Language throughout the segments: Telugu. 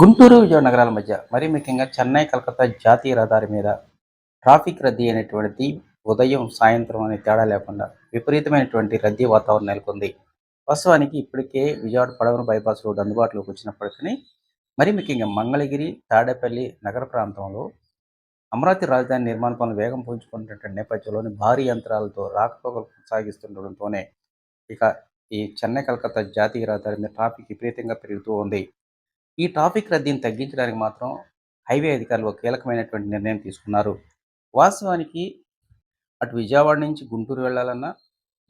గుంటూరు, విజయవాడ నగరాల మధ్య మరీ ముఖ్యంగా చెన్నై, కలకత్తా జాతీయ రహదారి మీద ట్రాఫిక్ రద్దీ అనేటువంటిది ఉదయం, సాయంత్రం అనే తేడా లేకుండా విపరీతమైనటువంటి రద్దీ వాతావరణం నెలకొంది. వాస్తవానికి ఇప్పటికే విజయవాడ పడమర బైపాస్ రోడ్ అందుబాటులోకి వచ్చినప్పటికీ మరీ ముఖ్యంగా మంగళగిరి, తాడేపల్లి నగర ప్రాంతంలో అమరావతి రాజధాని నిర్మాణ పనులు వేగం పుంజుకున్నటువంటి నేపథ్యంలోని భారీ యంత్రాలతో రాకపోకలు కొనసాగిస్తుండడంతోనే ఇక ఈ చెన్నై, కలకత్తా జాతీయ రహదారి మీద ట్రాఫిక్ విపరీతంగా పెరుగుతూ ఉంది. ఈ ట్రాఫిక్ రద్దీని తగ్గించడానికి మాత్రం హైవే అధికారులు ఒక కీలకమైనటువంటి నిర్ణయం తీసుకున్నారు. వాస్తవానికి అటు విజయవాడ నుంచి గుంటూరు వెళ్ళాలన్నా,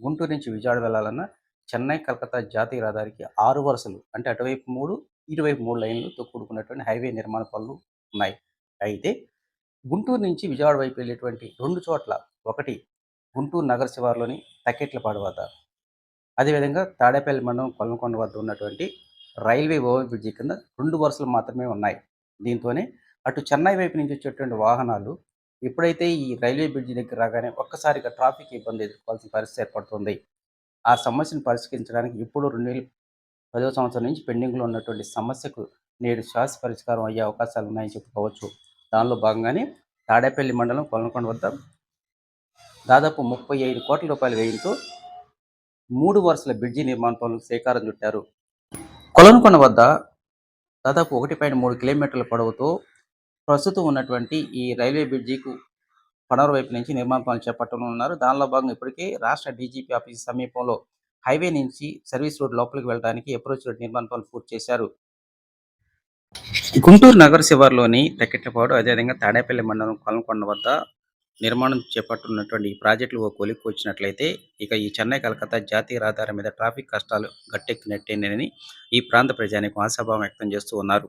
గుంటూరు నుంచి విజయవాడ వెళ్ళాలన్నా చెన్నై, కలకత్తా జాతీయ రహదారికి 6 వరుసలు అంటే అటువైపు 3, ఇటువైపు 3 లైన్లతో కూడుకున్నటువంటి హైవే నిర్మాణ పనులు ఉన్నాయి. అయితే గుంటూరు నుంచి విజయవాడ వైపు వెళ్ళేటువంటి 2 చోట్ల, ఒకటి గుంటూరు నగర శివారులోని తక్కెట్లపాడు వద్ద, అదేవిధంగా తాడేపల్లి మండలం కొల్లకొండ వద్ద ఉన్నటువంటి రైల్వే ఓవర్ బ్రిడ్జి కింద 2 వరుసలు మాత్రమే ఉన్నాయి. దీంతోనే అటు చెన్నై వైపు నుంచి వచ్చేటువంటి వాహనాలు ఎప్పుడైతే ఈ రైల్వే బ్రిడ్జి దగ్గర రాగానే ఒక్కసారిగా ట్రాఫిక్ ఇబ్బంది ఎదుర్కోవాల్సిన పరిస్థితి ఏర్పడుతుంది. ఆ సమస్యను పరిష్కరించడానికి ఇప్పుడు 2010వ సంవత్సరం నుంచి పెండింగ్‌లో ఉన్నటువంటి సమస్యకు నేడు శాశ్వత పరిష్కారం అయ్యే అవకాశాలు ఉన్నాయని చెప్పుకోవచ్చు. దానిలో భాగంగానే తాడేపల్లి మండలం కొల్లకొండ వద్ద దాదాపు 35,00,00,000 వ్యయంతో 3 వరుసల బ్రిడ్జి నిర్మాణ పనులకు శ్రీకారం చుట్టారు. కొలనుకొండ వద్ద దాదాపు 1.3 కిలోమీటర్ల పొడవుతో ప్రస్తుతం ఉన్నటువంటి ఈ రైల్వే బ్రిడ్జికు పడమర వైపు నుంచి నిర్మాణ పనులు చేపట్టనున్నారు. దానిలో భాగంగా ఇప్పటికే రాష్ట్ర డీజీపీ ఆఫీస్ సమీపంలో హైవే నుంచి సర్వీస్ రోడ్ లోపలికి వెళ్ళడానికి అప్రోచ్ రోడ్ నిర్మాణ పనులు పూర్తి చేశారు. గుంటూరు నగర శివారులోని తెక్కెట్లపాడు, అదేవిధంగా తాడేపల్లి మండలం కొలనుకొండ వద్ద నిర్మాణం చేపట్టున్నటువంటి ఈ ప్రాజెక్టులు ఓ కొలిక్కి వచ్చినట్లయితే ఇక ఈ చెన్నై, కలకత్తా జాతీయ రహదారి మీద ట్రాఫిక్ కష్టాలు గట్టెక్కినట్టేనని ఈ ప్రాంత ప్రజానీకం ఆశాభావం వ్యక్తం చేస్తూ ఉన్నారు.